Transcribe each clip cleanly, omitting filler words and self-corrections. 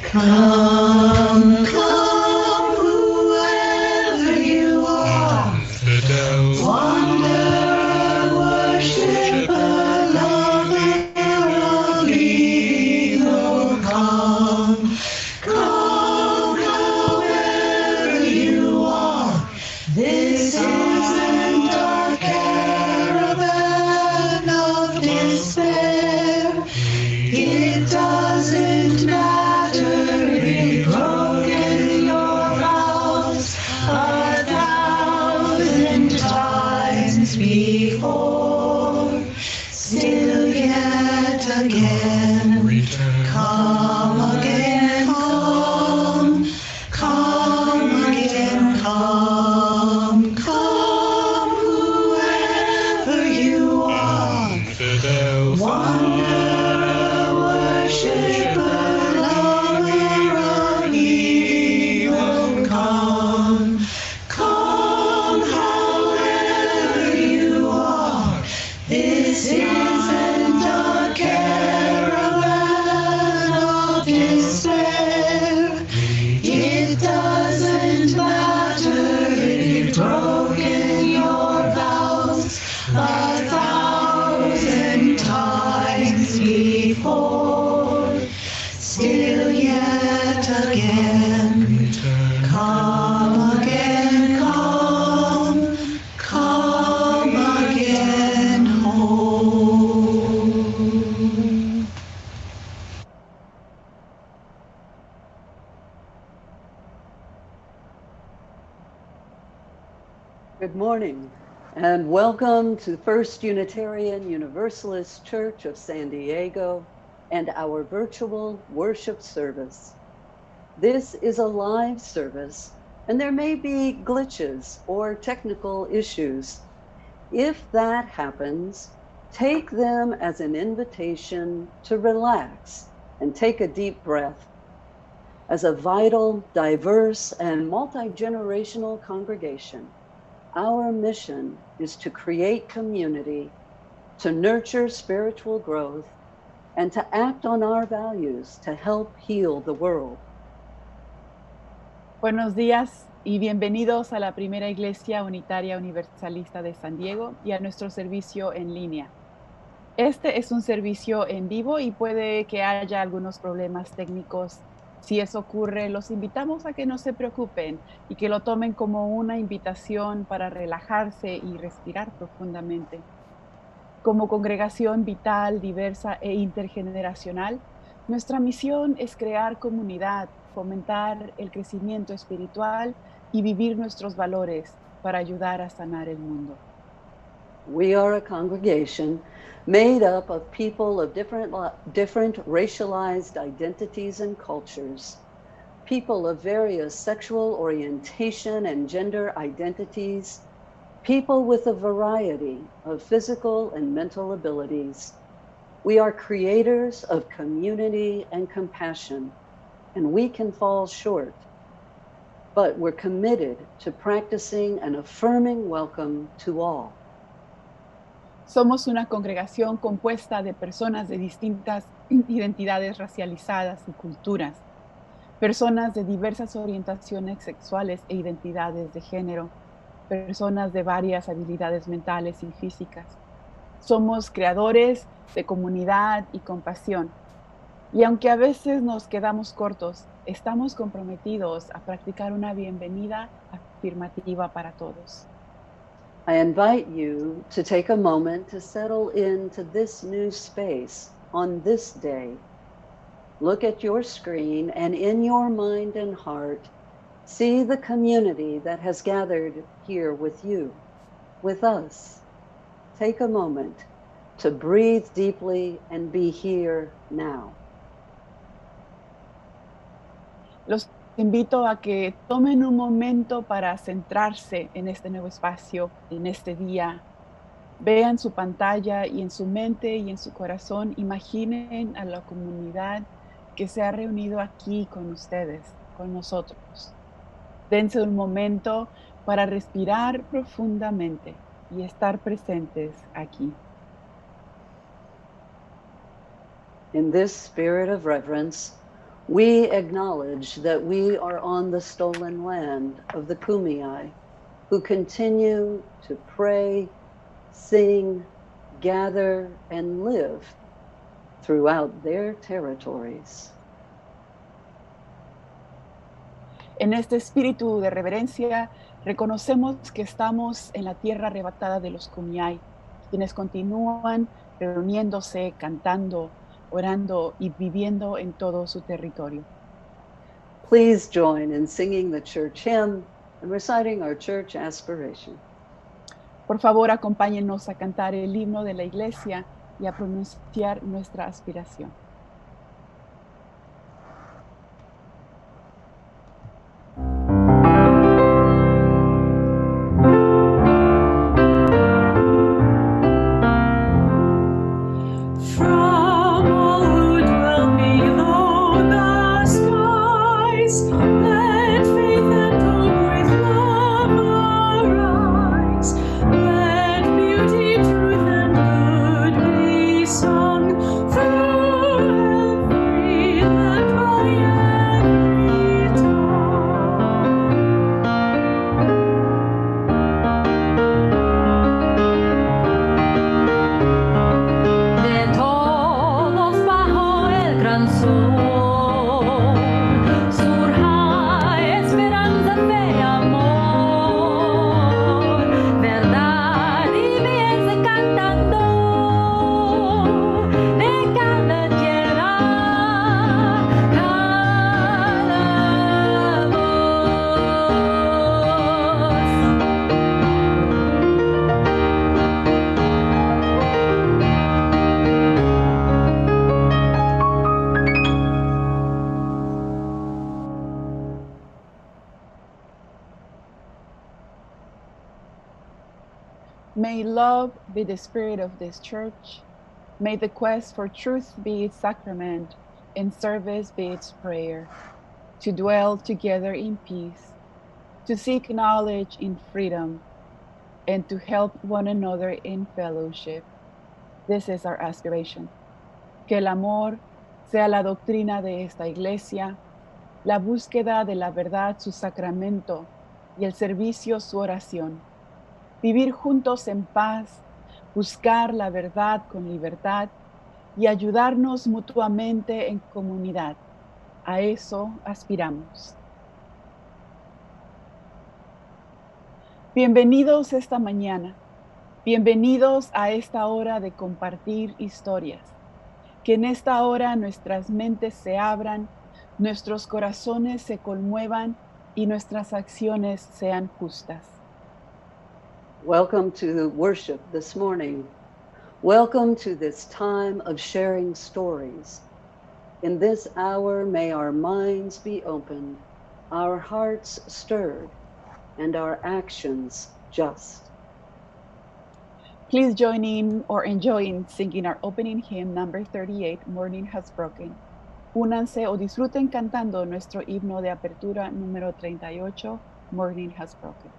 Come, come, whoever you are, wanderer, worshiper, lover of evil, come, come, however you are. This isn't a caravan of despair. It doesn't matter if you've broken your vows 1,000 times before. Still yet again, come again, come again, come, whoever you are. Wanderer, worshiper, lover of evil, come, come, however you are. This isn't a caravan of despair. It doesn't matter if you've broken your vows 1,000 times before. Still yet again, come again, come again home. Good morning, and welcome to First Unitarian Universalist Church of San Diego and our virtual worship service. This is a live service, and there may be glitches or technical issues. If that happens, take them as an invitation to relax and take a deep breath. As a vital, diverse, and multi-generational congregation, our mission is to create community, to nurture spiritual growth, and to act on our values to help heal the world. Buenos días y bienvenidos a la primera Iglesia Unitaria Universalista de San Diego y a nuestro servicio en línea. Este es un servicio en vivo y puede que haya algunos problemas técnicos. Si eso ocurre, los invitamos a que no se preocupen y que lo tomen como una invitación para relajarse y respirar profundamente. Como congregación vital, diversa e intergeneracional, nuestra misión es crear comunidad, fomentar el crecimiento espiritual y vivir nuestros valores para ayudar a sanar el mundo. We are a congregation made up of people of different racialized identities and cultures, people of various sexual orientation and gender identities, people with a variety of physical and mental abilities. We are creators of community and compassion, and we can fall short, but we're committed to practicing an affirming welcome to all. Somos una congregación compuesta de personas de distintas identidades racializadas y culturas, personas de diversas orientaciones sexuales e identidades de género, personas de varias habilidades mentales y físicas. Somos creadores de comunidad y compasión. Y aunque a veces nos quedamos cortos, estamos comprometidos a practicar una bienvenida afirmativa para todos. I invite you to take a moment to settle into this new space on this day. Look at your screen and in your mind and heart, see the community that has gathered here with you, with us. Take a moment to breathe deeply and be here now. Los invito a que tomen un momento para centrarse en este nuevo espacio, en este día. Vean su pantalla y en su mente y en su corazón imaginen a la comunidad que se ha reunido aquí con ustedes, con nosotros. Dense un momento para respirar profundamente y estar presentes aquí. In this spirit of reverence, We acknowledge that we are on the stolen land of the Kumeyaay, who continue to pray, sing, gather, and live throughout their territories. En este espíritu de reverencia, reconocemos que estamos en la tierra arrebatada de los Kumeyaay, quienes continúan reuniéndose, cantando, orando y viviendo en todo su territorio. Please join in singing the church hymn and reciting our church aspiration. Por favor, acompáñennos a cantar el himno de la iglesia y a pronunciar nuestra aspiración. May love be the spirit of this church. May the quest for truth be its sacrament and service be its prayer. To dwell together in peace, to seek knowledge in freedom, and to help one another in fellowship. This is our aspiration. Que el amor sea la doctrina de esta iglesia, la búsqueda de la verdad su sacramento y el servicio su oración. Vivir juntos en paz, buscar la verdad con libertad y ayudarnos mutuamente en comunidad. A eso aspiramos. Bienvenidos esta mañana. Bienvenidos a esta hora de compartir historias. Que en esta hora nuestras mentes se abran, nuestros corazones se conmuevan y nuestras acciones sean justas. Welcome to the worship this morning. Welcome to this time of sharing stories. In this hour, may our minds be opened, our hearts stirred, and our actions just. Please join in or enjoy in singing our opening hymn, number 38, Morning Has Broken. Únanse o disfruten cantando nuestro himno de apertura número 38, Morning Has Broken.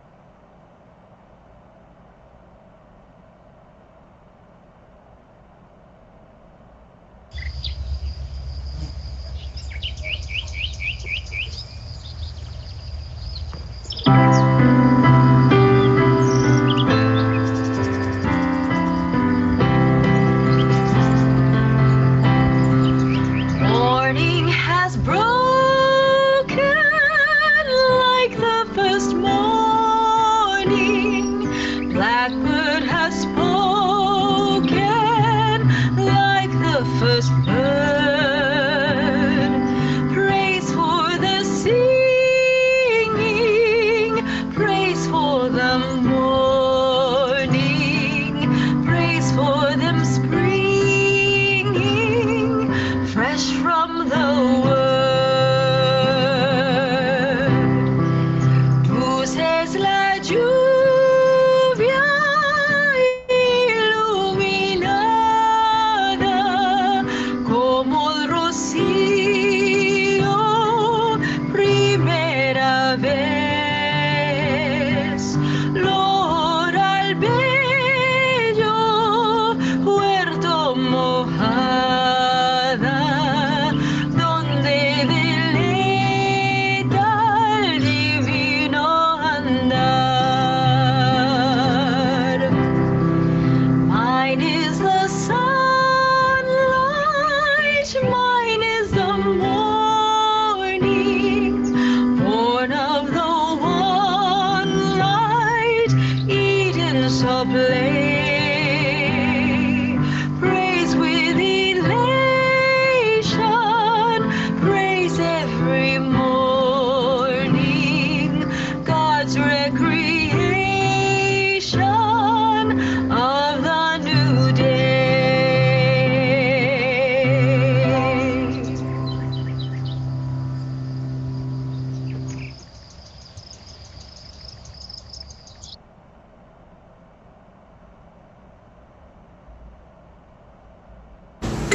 Illuminada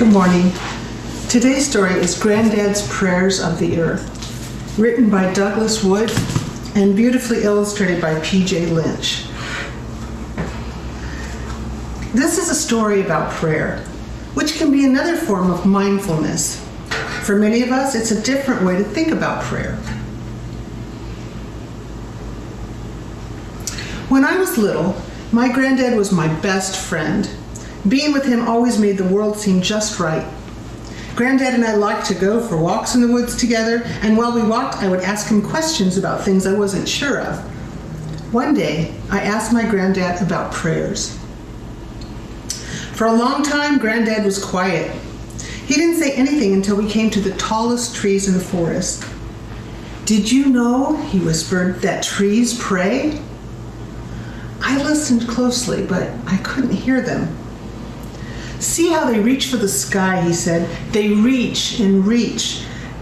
Good morning. Today's story is Granddad's Prayers of the Earth, written by Douglas Wood and beautifully illustrated by P.J. Lynch. This is a story about prayer, which can be another form of mindfulness. For many of us, it's a different way to think about prayer. When I was little, my granddad was my best friend. Being with him always made the world seem just right. Granddad and I liked to go for walks in the woods together, and while we walked, I would ask him questions about things I wasn't sure of. One day, I asked my granddad about prayers. For a long time, Granddad was quiet. He didn't say anything until we came to the tallest trees in the forest. "Did you know," he whispered, "that trees pray?" I listened closely, but I couldn't hear them. "See how they reach for the sky," he said. "They reach and reach.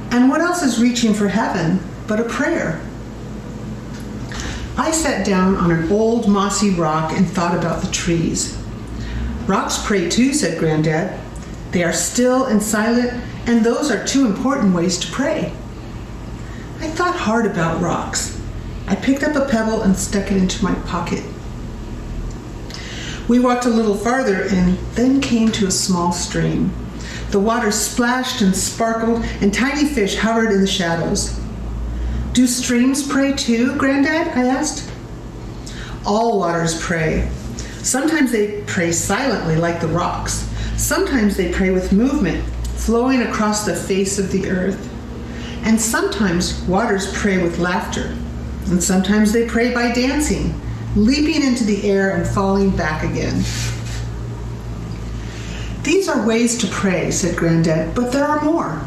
And what else is reaching for heaven but a prayer?" I sat down on an old mossy rock and thought about the trees. "Rocks pray too," said Granddad. "They are still and silent, and those are two important ways to pray." I thought hard about rocks. I picked up a pebble and stuck it into my pocket. We walked a little farther and then came to a small stream. The water splashed and sparkled, and tiny fish hovered in the shadows. "Do streams pray too, Granddad?" I asked. "All waters pray. Sometimes they pray silently like the rocks. Sometimes they pray with movement, flowing across the face of the earth. And sometimes waters pray with laughter. And sometimes they pray by dancing, leaping into the air and falling back again." "These are ways to pray," said Granddad, "but there are more.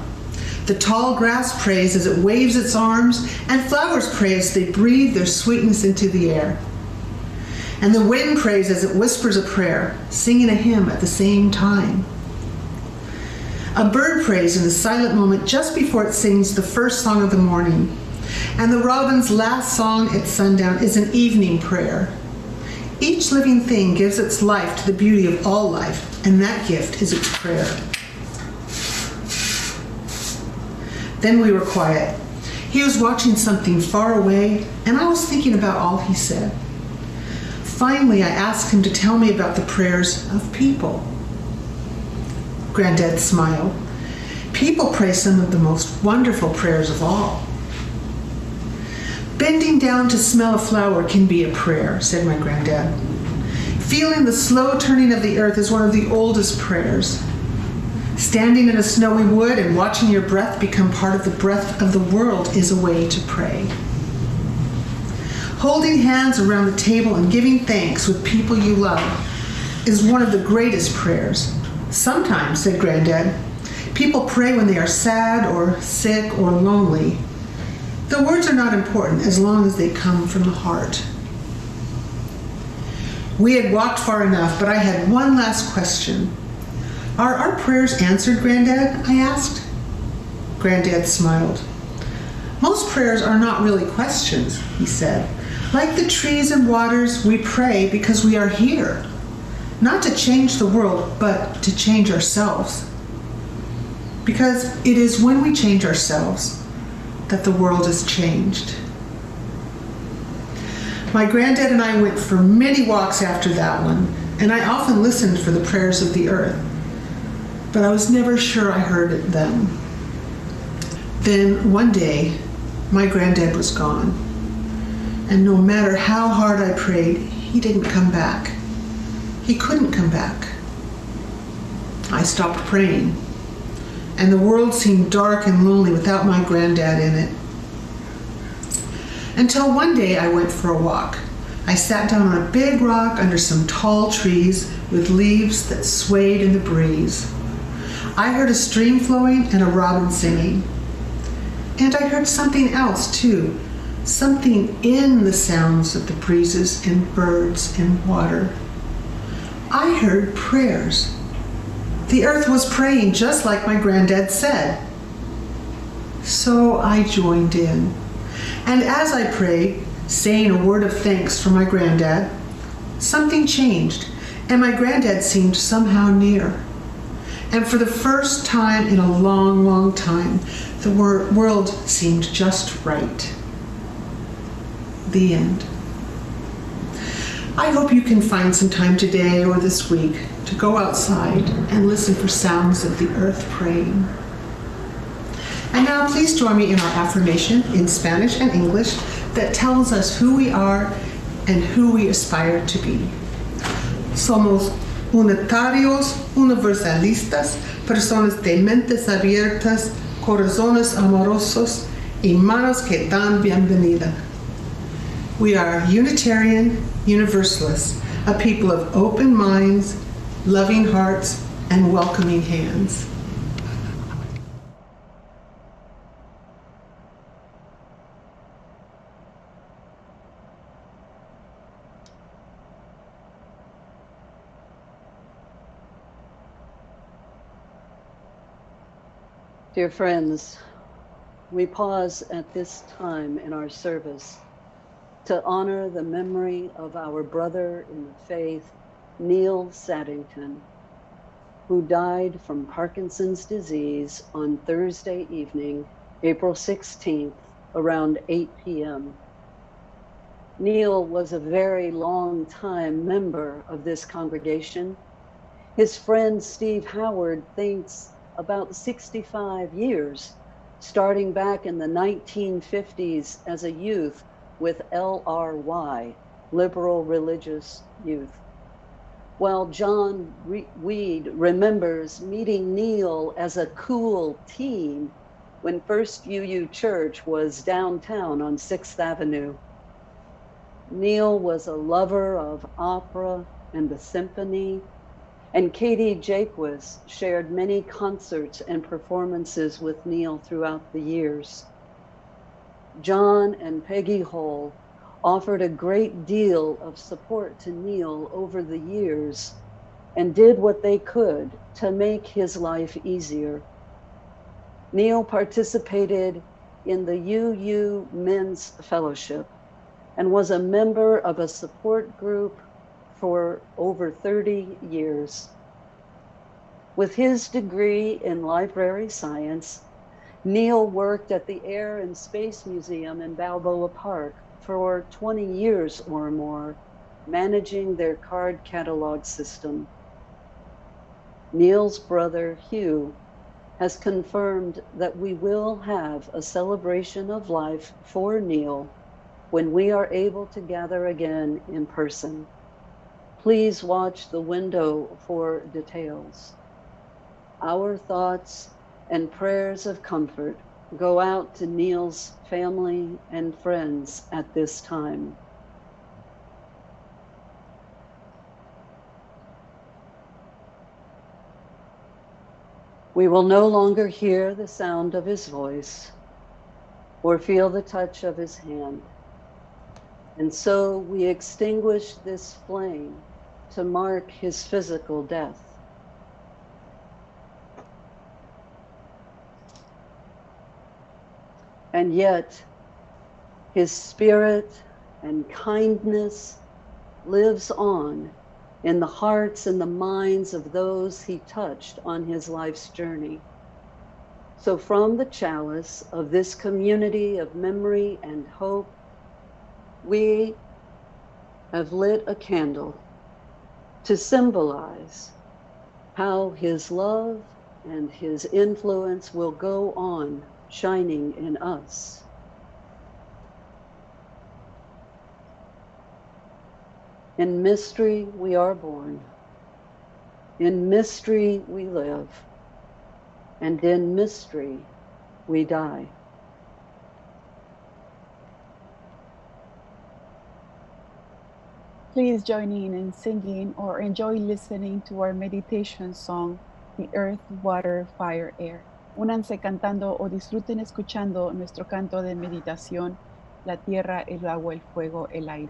The tall grass prays as it waves its arms, and flowers pray as they breathe their sweetness into the air. And the wind prays as it whispers a prayer, singing a hymn at the same time. A bird prays in the silent moment just before it sings the first song of the morning. And the robin's last song at sundown is an evening prayer. Each living thing gives its life to the beauty of all life, and that gift is its prayer." Then we were quiet. He was watching something far away, and I was thinking about all he said. Finally, I asked him to tell me about the prayers of people. Granddad smiled. "People pray some of the most wonderful prayers of all." "Bending down to smell a flower can be a prayer," said my granddad. "Feeling the slow turning of the earth is one of the oldest prayers. Standing in a snowy wood and watching your breath become part of the breath of the world is a way to pray. Holding hands around the table and giving thanks with people you love is one of the greatest prayers. Sometimes," said Granddad, "people pray when they are sad or sick or lonely. The words are not important as long as they come from the heart." We had walked far enough, but I had one last question. "Are our prayers answered, Granddad?" I asked. Granddad smiled. "Most prayers are not really questions," he said. "Like the trees and waters, we pray because we are here, not to change the world, but to change ourselves. Because it is when we change ourselves that the world is changed." My granddad and I went for many walks after that one, and I often listened for the prayers of the earth, but I was never sure I heard them. Then one day, my granddad was gone, and no matter how hard I prayed, he didn't come back. He couldn't come back. I stopped praying, and the world seemed dark and lonely without my granddad in it. Until one day I went for a walk. I sat down on a big rock under some tall trees with leaves that swayed in the breeze. I heard a stream flowing and a robin singing. And I heard something else too, something in the sounds of the breezes and birds and water. I heard prayers. The earth was praying just like my granddad said. So I joined in. And as I prayed, saying a word of thanks for my granddad, something changed, and my granddad seemed somehow near. And for the first time in a long, long time, the world seemed just right. The end. I hope you can find some time today or this week to go outside and listen for sounds of the earth praying. And now please join me in our affirmation in Spanish and English that tells us who we are and who we aspire to be. Somos unitarios, universalistas, personas de mentes abiertas, corazones amorosos y manos que dan bienvenida. We are Unitarian Universalists, a people of open minds, loving hearts, and welcoming hands. Dear friends, we pause at this time in our service to honor the memory of our brother in the faith, Neil Saddington, who died from Parkinson's disease on Thursday evening, April 16th, around 8 p.m. Neil was a very long time member of this congregation. His friend Steve Howard thinks about 65 years, starting back in the 1950s as a youth with LRY, Liberal Religious Youth. While John Weed remembers meeting Neil as a cool teen when First UU Church was downtown on 6th Avenue. Neil was a lover of opera and the symphony, and Katie Jaquis shared many concerts and performances with Neil throughout the years. John and Peggy Hull offered a great deal of support to Neil over the years and did what they could to make his life easier. Neil participated in the UU Men's Fellowship and was a member of a support group for over 30 years. With his degree in library science, Neil worked at the Air and Space Museum in Balboa Park for 20 years or more, managing their card catalog system. Neil's brother, Hugh, has confirmed that we will have a celebration of life for Neil when we are able to gather again in person. Please watch the window for details. Our thoughts and prayers of comfort go out to Neil's family and friends at this time. We will no longer hear the sound of his voice or feel the touch of his hand. And so we extinguish this flame to mark his physical death. And yet, his spirit and kindness lives on in the hearts and the minds of those he touched on his life's journey. So from the chalice of this community of memory and hope, we have lit a candle to symbolize how his love and his influence will go on shining in us. In mystery we are born, in mystery we live, and in mystery we die. Please join in singing or enjoy listening to our meditation song, The Earth, Water, Fire, Air. Únanse cantando o disfruten escuchando nuestro canto de meditación, la tierra, el agua, el fuego, el aire.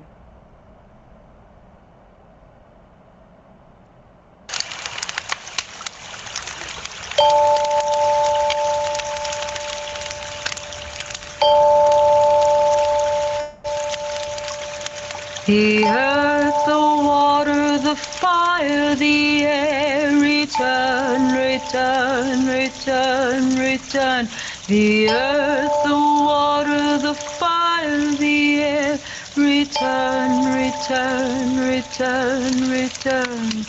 The earth, the water, the fire, the air, return, return, return, return. The earth, the water, the fire, the air. Return, return, return, return.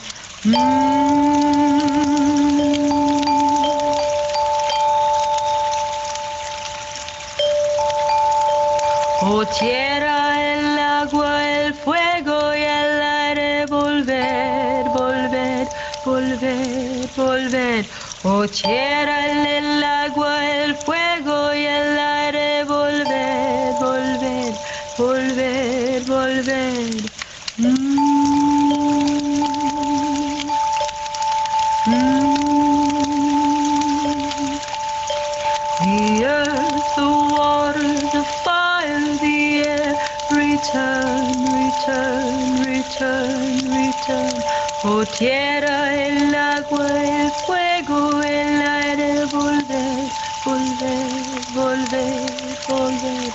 Oh tierra, el agua, el fuego y el aire, volver, volver, volver, volver. Oh tierra, el agua, el fuego y el aire, volver, volver, volver, volver. The earth, the water, the fire, the air. Return, return, return, return. Oh tierra, el agua, el fuego, el aire, volver, volver, volver, volver.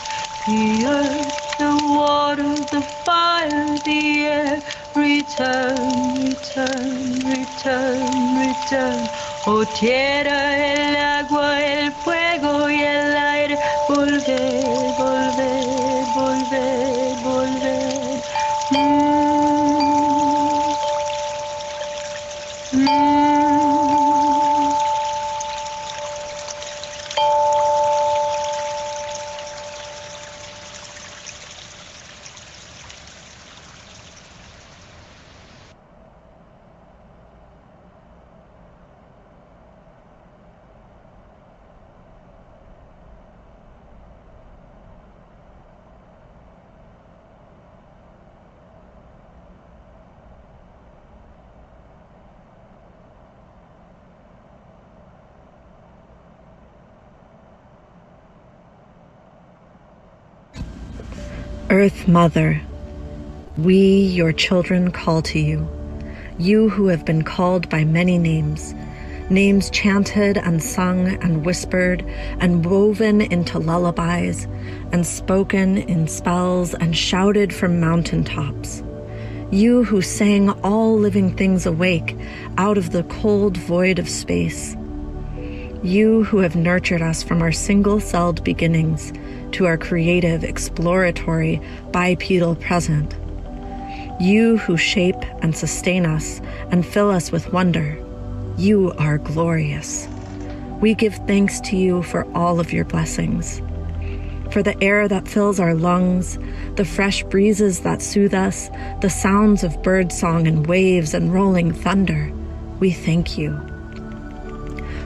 The earth, the water, the fire, the air. Return, return, return, return. Oh tierra, el agua, el fuego y el aire. Volver, volver, volver, volver. Earth Mother, we, your children, call to you, you who have been called by many names, names chanted and sung and whispered and woven into lullabies and spoken in spells and shouted from mountaintops. You who sang all living things awake out of the cold void of space. You who have nurtured us from our single-celled beginnings to our creative, exploratory, bipedal present. You who shape and sustain us and fill us with wonder. You are glorious. We give thanks to you for all of your blessings. For the air that fills our lungs, the fresh breezes that soothe us, the sounds of birdsong and waves and rolling thunder, we thank you.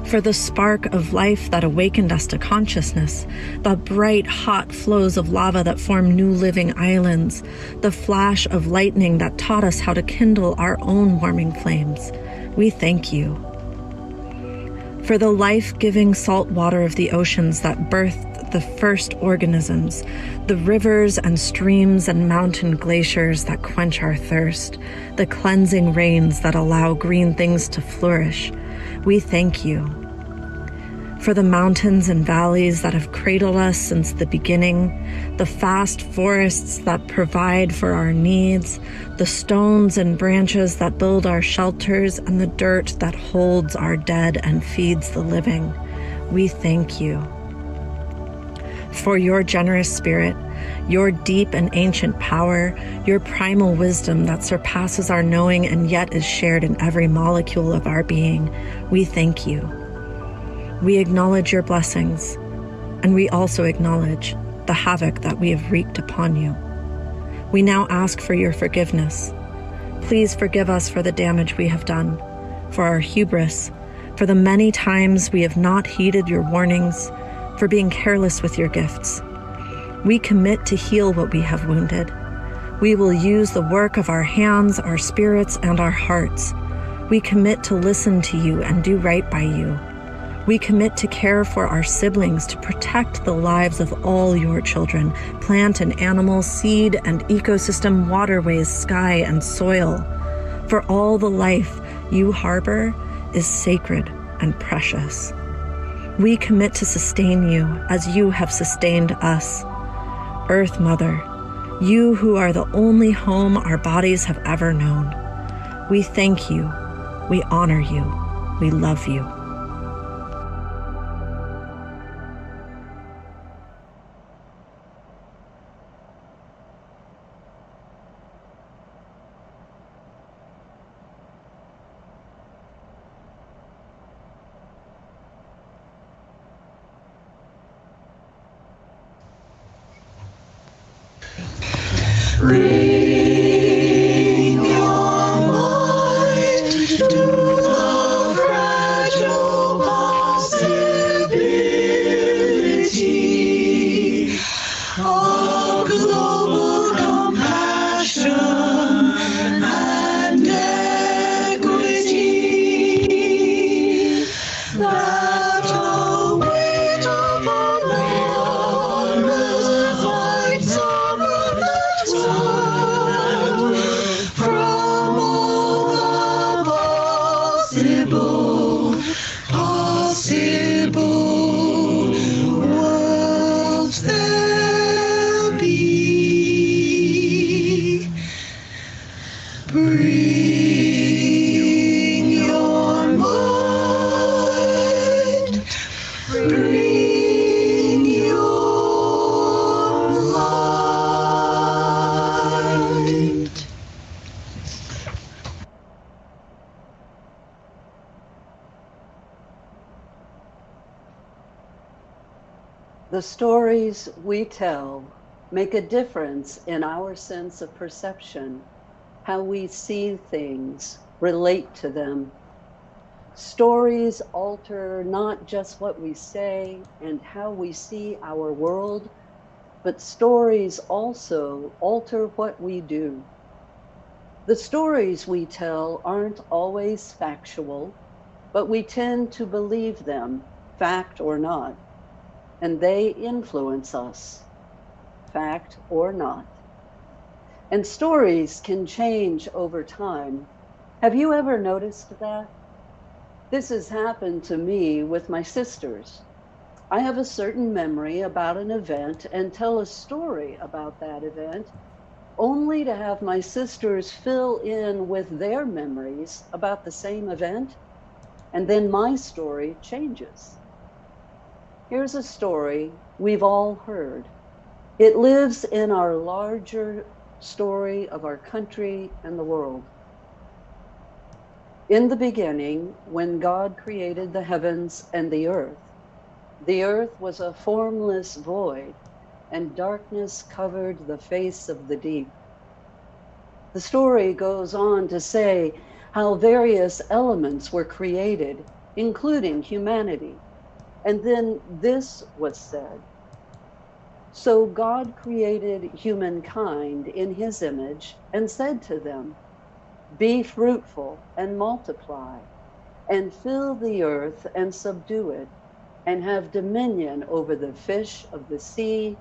For the spark of life that awakened us to consciousness, the bright, hot flows of lava that form new living islands, the flash of lightning that taught us how to kindle our own warming flames, we thank you. For the life-giving salt water of the oceans that birthed the first organisms, the rivers and streams and mountain glaciers that quench our thirst, the cleansing rains that allow green things to flourish, we thank you. For the mountains and valleys that have cradled us since the beginning, the vast forests that provide for our needs, the stones and branches that build our shelters, and the dirt that holds our dead and feeds the living, we thank you. For your generous spirit, your deep and ancient power, your primal wisdom that surpasses our knowing and yet is shared in every molecule of our being, we thank you. We acknowledge your blessings, and we also acknowledge the havoc that we have wreaked upon you. We now ask for your forgiveness. Please forgive us for the damage we have done, for our hubris, for the many times we have not heeded your warnings, for being careless with your gifts. We commit to heal what we have wounded. We will use the work of our hands, our spirits, and our hearts. We commit to listen to you and do right by you. We commit to care for our siblings, to protect the lives of all your children, plant and animal, seed and ecosystem, waterways, sky and soil. For all the life you harbor is sacred and precious. We commit to sustain you as you have sustained us. Earth Mother, you who are the only home our bodies have ever known. We thank you, we honor you, we love you. Bring your mind to the fragile possibility of global compassion and equity that await upon the flights of Earth's world from all the possible worlds there be. Bring your mind, bring your mind. The stories we tell make a difference in our sense of perception, how we see things, relate to them. Stories alter not just what we say and how we see our world, but stories also alter what we do. The stories we tell aren't always factual, but we tend to believe them, fact or not, and they influence us, fact or not. And stories can change over time. Have you ever noticed that? This has happened to me with my sisters. I have a certain memory about an event and tell a story about that event, only to have my sisters fill in with their memories about the same event, and then my story changes. Here's a story we've all heard. It lives in our larger story of our country and the world. In the beginning, when God created the heavens and the earth was a formless void, and darkness covered the face of the deep. The story goes on to say how various elements were created, including humanity. And then this was said. So God created humankind in his image and said to them, "Be fruitful and multiply, and fill the earth and subdue it, and have dominion over the fish of the sea,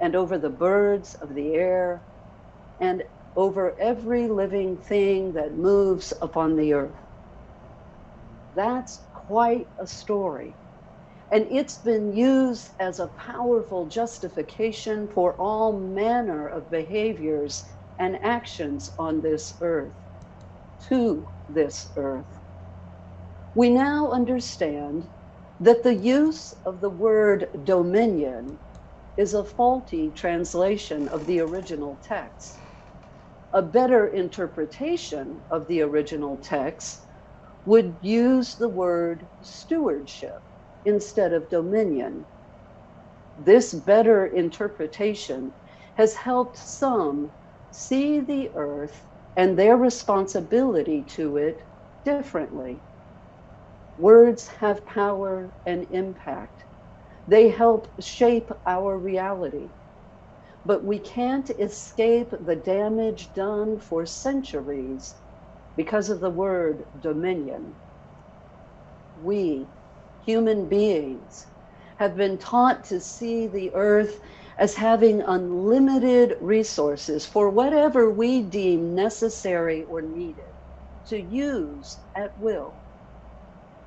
and over the birds of the air, and over every living thing that moves upon the earth." That's quite a story. And it's been used as a powerful justification for all manner of behaviors and actions on this earth, to this earth. We now understand that the use of the word dominion is a faulty translation of the original text. A better interpretation of the original text would use the word stewardship instead of dominion. This better interpretation has helped some see the earth and their responsibility to it differently. Words have power and impact. They help shape our reality. But we can't escape the damage done for centuries because of the word dominion. We, human beings, have been taught to see the earth as having unlimited resources for whatever we deem necessary or needed to use at will.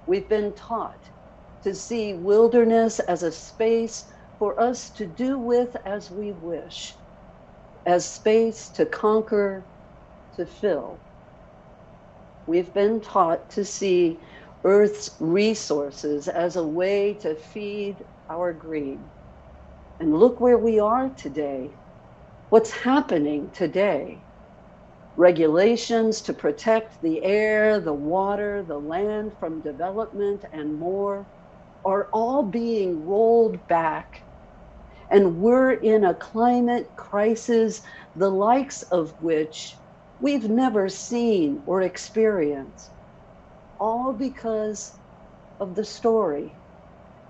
We've been taught to see wilderness as a space for us to do with as we wish, as space to conquer, to fill. We've been taught to see Earth's resources as a way to feed our greed. And look where we are today. What's happening today? Regulations to protect the air, the water, the land from development and more are all being rolled back. And we're in a climate crisis, the likes of which we've never seen or experienced, all because of the story,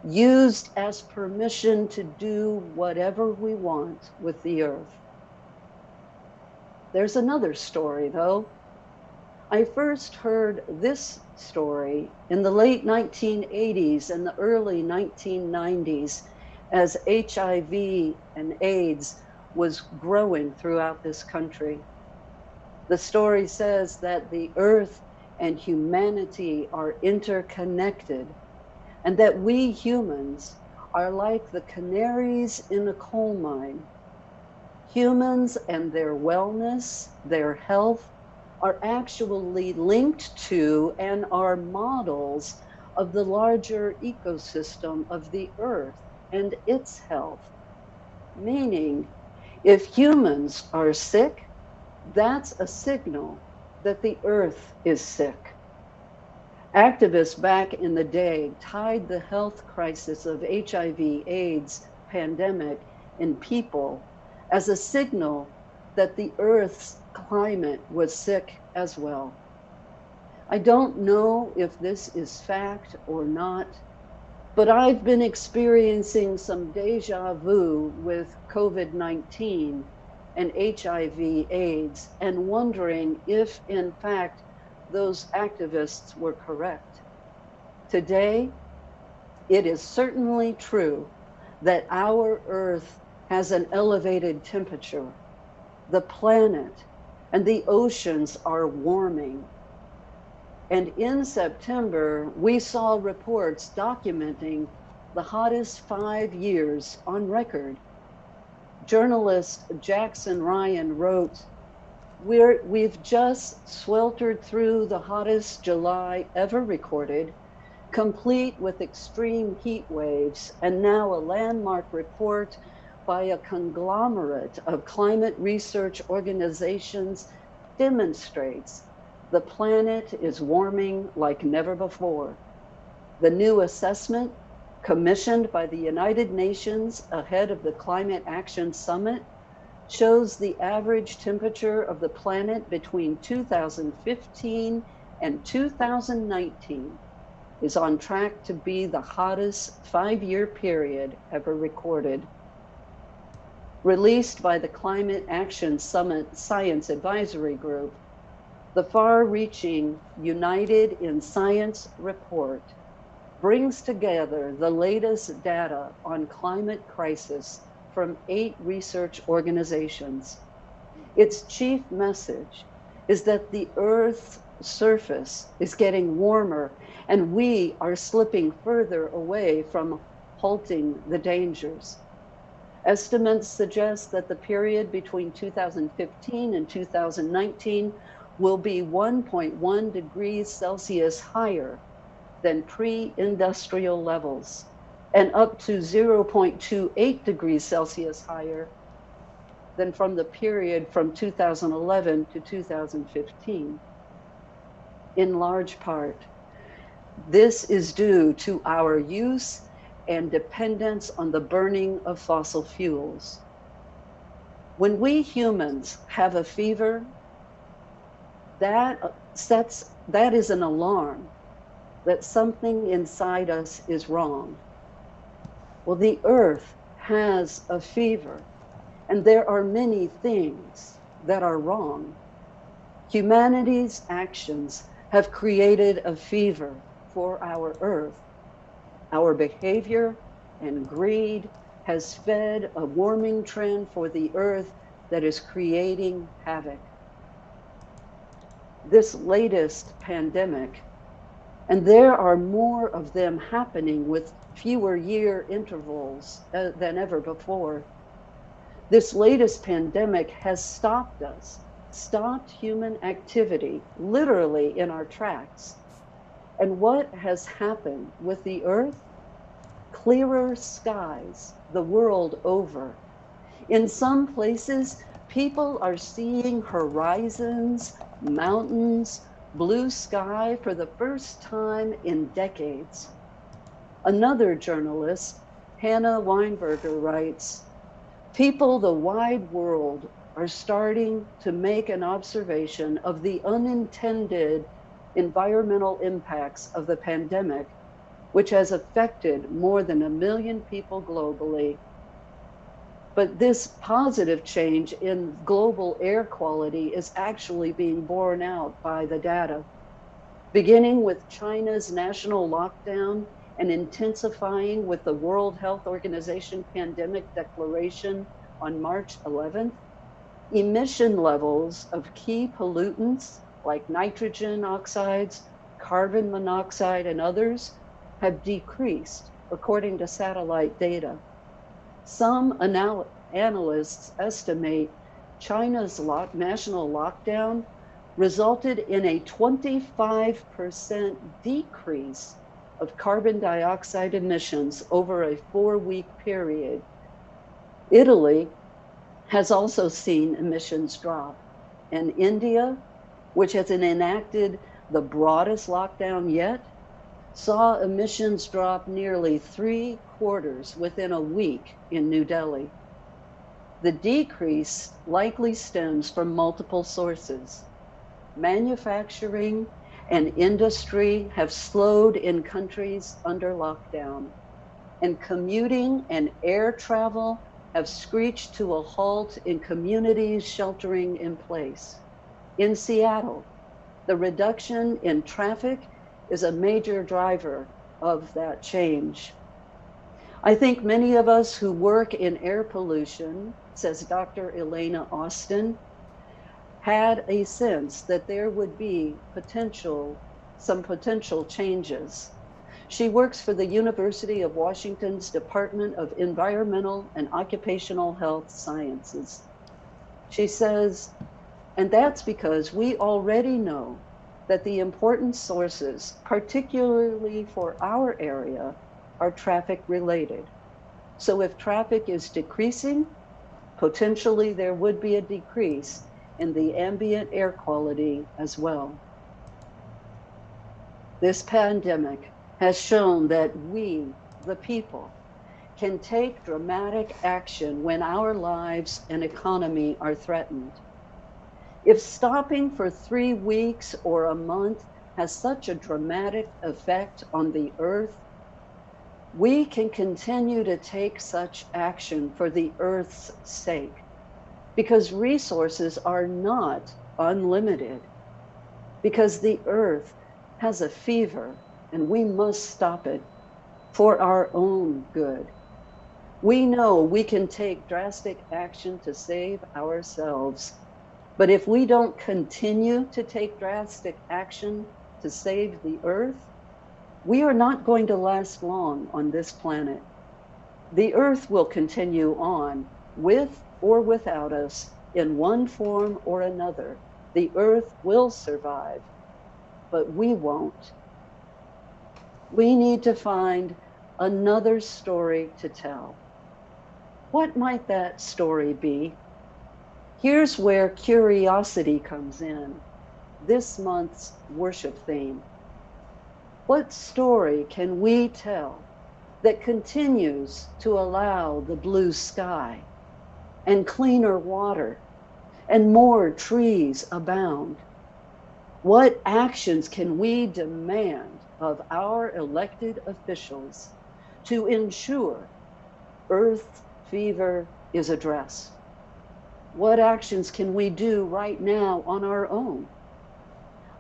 used as permission to do whatever we want with the earth. There's another story, though. I first heard this story in the late 1980s and the early 1990s as HIV and AIDS was growing throughout this country. The story says that the earth and humanity are interconnected, and that we humans are like the canaries in a coal mine. Humans and their wellness, their health, are actually linked to and are models of the larger ecosystem of the earth and its health. Meaning, if humans are sick, that's a signal that the earth is sick. Activists back in the day tied the health crisis of HIV/AIDS pandemic in people as a signal that the earth's climate was sick as well. I don't know if this is fact or not, but I've been experiencing some deja vu with COVID-19 and HIV/AIDS and wondering if, in fact, those activists were correct. Today, it is certainly true that our Earth has an elevated temperature. The planet and the oceans are warming. And in September, we saw reports documenting the hottest 5 years on record. Journalist Jackson Ryan wrote, we've just sweltered through the hottest July ever recorded, complete with extreme heat waves, and now a landmark report by a conglomerate of climate research organizations demonstrates the planet is warming like never before. The new assessment, commissioned by the United Nations ahead of the Climate Action Summit, shows the average temperature of the planet between 2015 and 2019 is on track to be the hottest 5-year period ever recorded. Released by the Climate Action Summit Science Advisory Group, the far-reaching United in Science report brings together the latest data on climate crisis from 8 research organizations. Its chief message is that the Earth's surface is getting warmer and we are slipping further away from halting the dangers. Estimates suggest that the period between 2015 and 2019 will be 1.1 degrees Celsius higher than pre-industrial levels, and up to 0.28 degrees Celsius higher than from the period from 2011 to 2015. In large part, this is due to our use and dependence on the burning of fossil fuels. When we humans have a fever, that is an alarm that something inside us is wrong. Well, the earth has a fever, and there are many things that are wrong. Humanity's actions have created a fever for our earth. Our behavior and greed has fed a warming trend for the earth that is creating havoc. This latest pandemic, and there are more of them happening with fewer year intervals than ever before. This latest pandemic has stopped us, stopped human activity, literally in our tracks. And what has happened with the earth? Clearer skies the world over. In some places, people are seeing horizons, mountains, blue sky for the first time in decades. Another journalist Hannah Weinberger writes, people the wide world are starting to make an observation of the unintended environmental impacts of the pandemic, which has affected more than 1 million people globally. But this positive change in global air quality is actually being borne out by the data. Beginning with China's national lockdown and intensifying with the World Health Organization pandemic declaration on March 11th, emission levels of key pollutants like nitrogen oxides, carbon monoxide, and others have decreased according to satellite data. Some analysts estimate China's national lockdown resulted in a 25% decrease of carbon dioxide emissions over a 4-week period. Italy has also seen emissions drop, and India, which has enacted the broadest lockdown yet, saw emissions drop nearly 3/4 within a week in New Delhi. The decrease likely stems from multiple sources. Manufacturing and industry have slowed in countries under lockdown, and commuting and air travel have screeched to a halt in communities sheltering in place. In Seattle, the reduction in traffic is a major driver of that change. I think many of us who work in air pollution, says Dr. Elena Austin, had a sense that there would be some potential changes. She works for the University of Washington's Department of Environmental and Occupational Health Sciences. She says, and that's because we already know that the important sources, particularly for our area, are traffic related. So if traffic is decreasing, potentially there would be a decrease in the ambient air quality as well. This pandemic has shown that we, the people, can take dramatic action when our lives and economy are threatened. If stopping for 3 weeks or a month has such a dramatic effect on the earth, we can continue to take such action for the earth's sake, because resources are not unlimited, because the earth has a fever and we must stop it for our own good. We know we can take drastic action to save ourselves, but if we don't continue to take drastic action to save the earth, we are not going to last long on this planet. The earth will continue on with or without us in one form or another. The earth will survive, but we won't. We need to find another story to tell. What might that story be? Here's where curiosity comes in, this month's worship theme. What story can we tell that continues to allow the blue sky and cleaner water and more trees abound? What actions can we demand of our elected officials to ensure earth fever is addressed? What actions can we do right now on our own?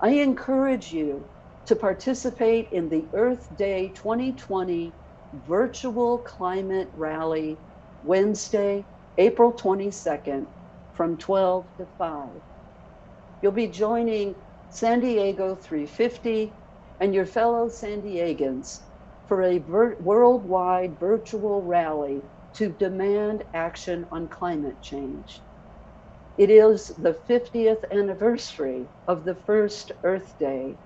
I encourage you to participate in the Earth Day 2020 virtual climate rally Wednesday, April 22nd from 12 to 5. You'll be joining San Diego 350 and your fellow San Diegans for a worldwide virtual rally to demand action on climate change. It is the 50th anniversary of the first Earth Day.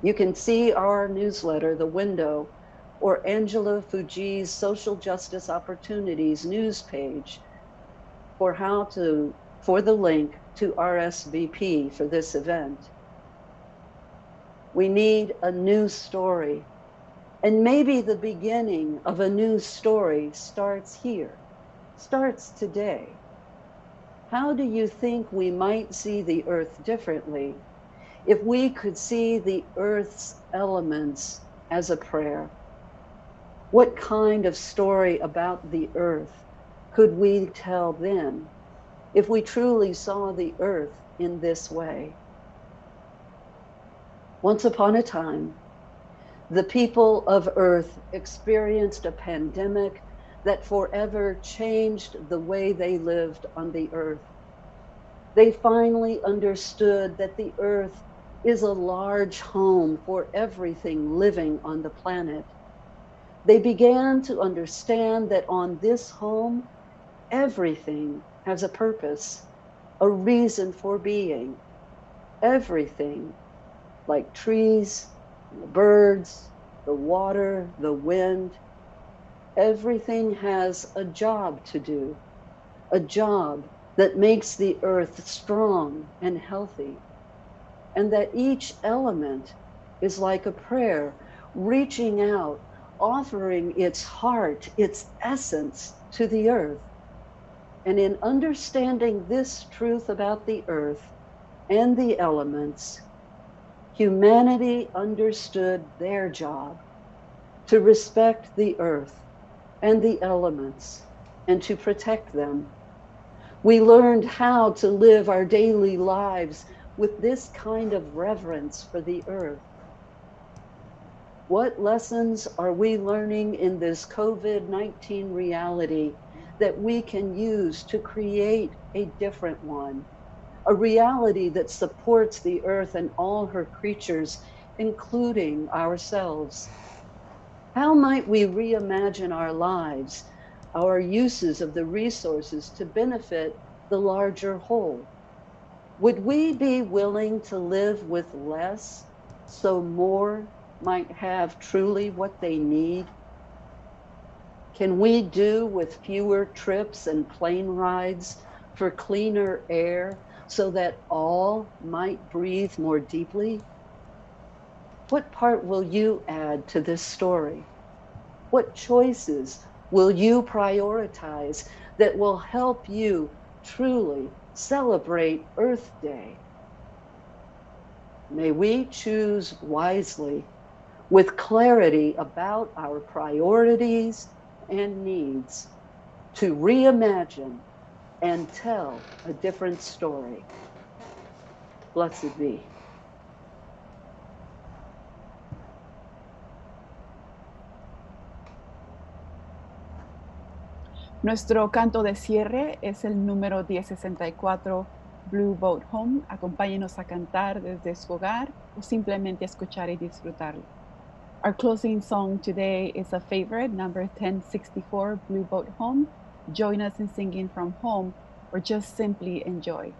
You can see our newsletter, The Window, or Angela Fuji's Social Justice Opportunities news page for the link to RSVP for this event. We need a new story. And maybe the beginning of a new story starts here, starts today. How do you think we might see the earth differently if we could see the earth's elements as a prayer? What kind of story about the earth could we tell then if we truly saw the earth in this way? Once upon a time, the people of Earth experienced a pandemic that forever changed the way they lived on the earth. They finally understood that the earth is a large home for everything living on the planet. They began to understand that on this home, everything has a purpose, a reason for being. Everything, like trees, the birds, the water, the wind, everything has a job to do, a job that makes the earth strong and healthy, and that each element is like a prayer, reaching out, offering its heart, its essence to the earth. And in understanding this truth about the earth and the elements, humanity understood their job to respect the earth and the elements and to protect them. We learned how to live our daily lives with this kind of reverence for the earth. What lessons are we learning in this COVID-19 reality that we can use to create a different one? A reality that supports the earth and all her creatures, including ourselves. How might we reimagine our lives, our uses of the resources to benefit the larger whole? Would we be willing to live with less so more might have truly what they need? Can we do with fewer trips and plane rides for cleaner air so that all might breathe more deeply? What part will you add to this story? What choices will you prioritize that will help you truly celebrate Earth Day? May we choose wisely, with clarity about our priorities and needs, to reimagine and tell a different story. Blessed be. Nuestro canto de cierre es el número 1064, Blue Boat Home. Acompáñenos a cantar desde su hogar o simplemente escuchar y disfrutarlo. Our closing song today is a favorite, number 1064, Blue Boat Home. Join us in singing from home or just simply enjoy.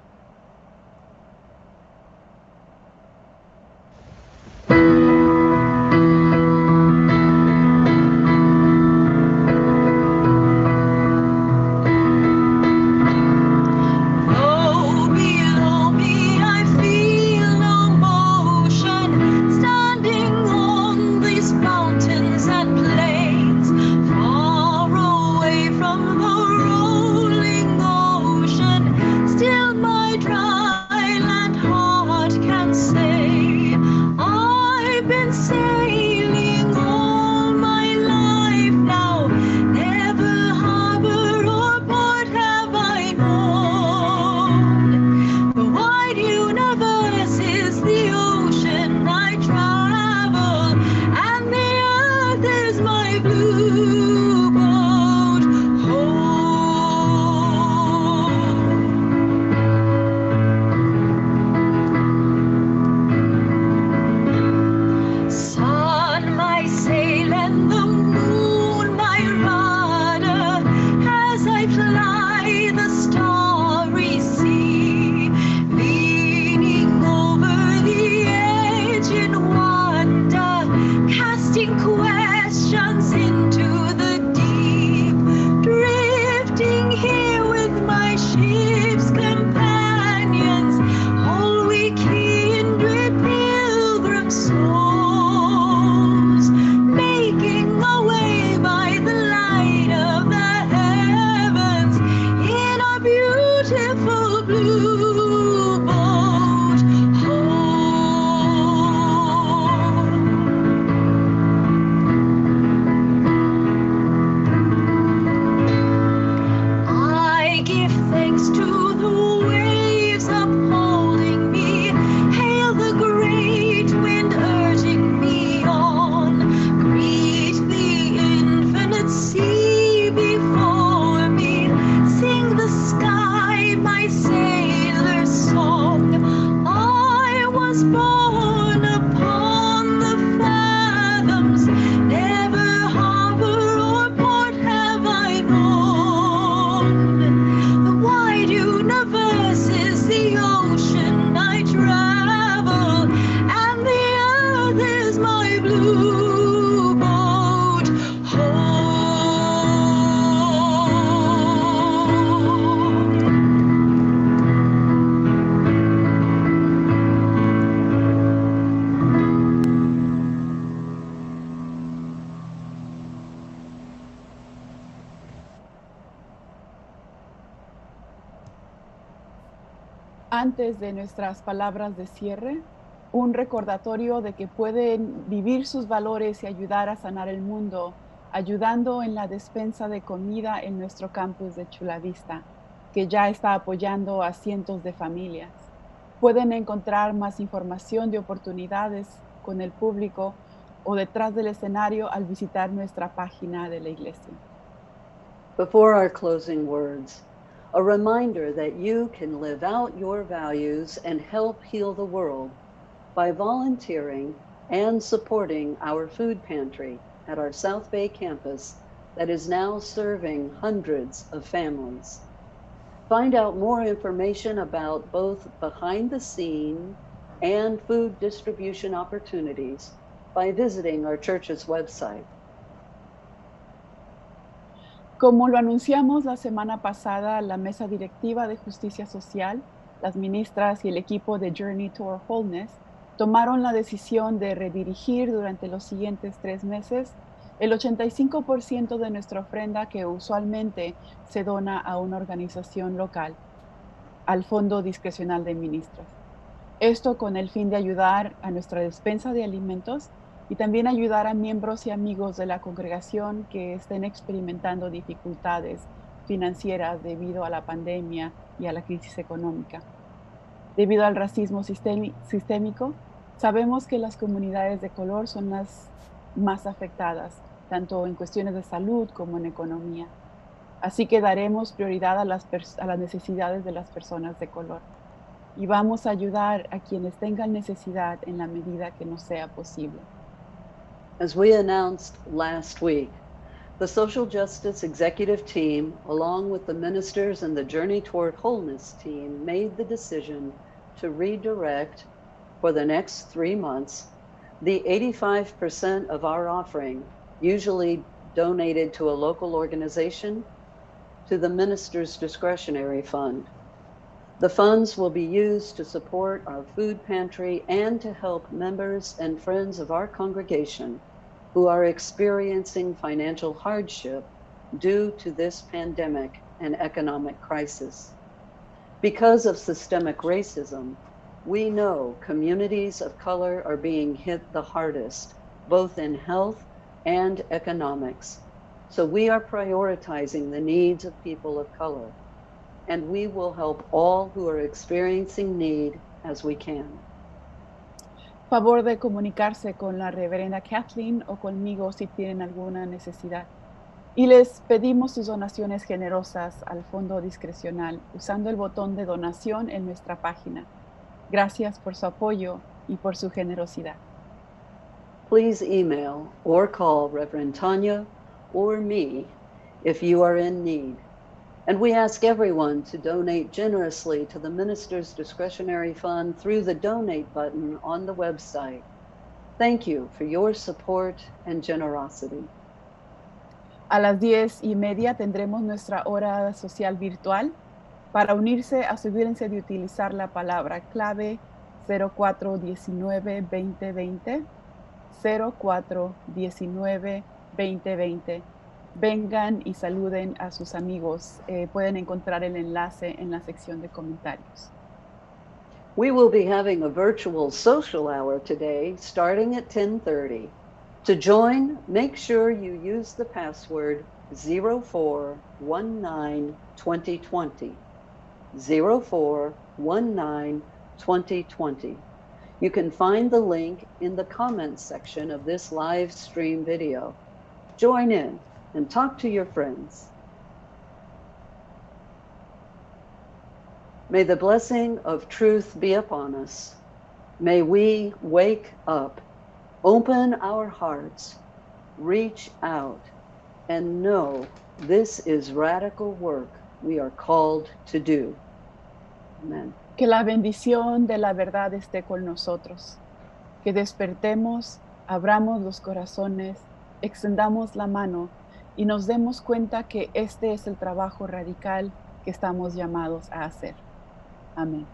Antes de nuestras palabras de cierre, un recordatorio de que pueden vivir sus valores y ayudar a sanar el mundo, ayudando en la despensa de comida en nuestro campus de Chula Vista, que ya está apoyando a cientos de familias. Pueden encontrar más información de oportunidades con el público o detrás del escenario al visitar nuestra página de la iglesia. Before our closing words, a reminder that you can live out your values and help heal the world by volunteering and supporting our food pantry at our South Bay campus that is now serving hundreds of families. Find out more information about both behind the scene and food distribution opportunities by visiting our church's website. Como lo anunciamos la semana pasada, la mesa directiva de justicia social, las ministras y el equipo de Journey Toward Wholeness tomaron la decisión de redirigir durante los siguientes 3 meses el 85% de nuestra ofrenda que usualmente se dona a una organización local, al Fondo Discrecional de Ministras. Esto con el fin de ayudar a nuestra despensa de alimentos y también ayudar a miembros y amigos de la congregación que estén experimentando dificultades financieras debido a la pandemia y a la crisis económica. Debido al racismo sistémico, sabemos que las comunidades de color son las más afectadas, tanto en cuestiones de salud como en economía. Así que daremos prioridad a las necesidades de las personas de color. Y vamos a ayudar a quienes tengan necesidad en la medida que nos sea posible. As we announced last week, the Social Justice Executive Team, along with the ministers and the Journey Toward Wholeness team, made the decision to redirect for the next 3 months the 85% of our offering, usually donated to a local organization, to the minister's discretionary fund. The funds will be used to support our food pantry and to help members and friends of our congregation who are experiencing financial hardship due to this pandemic and economic crisis. Because of systemic racism, we know communities of color are being hit the hardest, both in health and economics. So we are prioritizing the needs of people of color, and we will help all who are experiencing need as we can. Favor de comunicarse con la reverenda Kathleen o conmigo si tienen alguna necesidad. Y les pedimos sus donaciones generosas al fondo discrecional usando el botón de donación en nuestra página. Gracias por su apoyo y por su generosidad. Please email or call Reverend Tanya or me if you are in need. And we ask everyone to donate generously to the minister's discretionary fund through the donate button on the website. Thank you for your support and generosity. A las 10:30 tendremos nuestra hora social virtual. Para unirse, asegúrense de utilizar la palabra clave 0419-2020, 0419-2020. Vengan y saluden a sus amigos. Pueden encontrar el enlace en la sección de comentarios. We will be having a virtual social hour today starting at 10:30. To join, make sure you use the password 04192020. 04192020. You can find the link in the comments section of this live stream video. Join in and talk to your friends. May the blessing of truth be upon us. May we wake up, open our hearts, reach out, and know this is radical work we are called to do. Amen. Que la bendición de la verdad esté con nosotros. Que despertemos, abramos los corazones, extendamos la mano y nos demos cuenta que este es el trabajo radical que estamos llamados a hacer. Amén.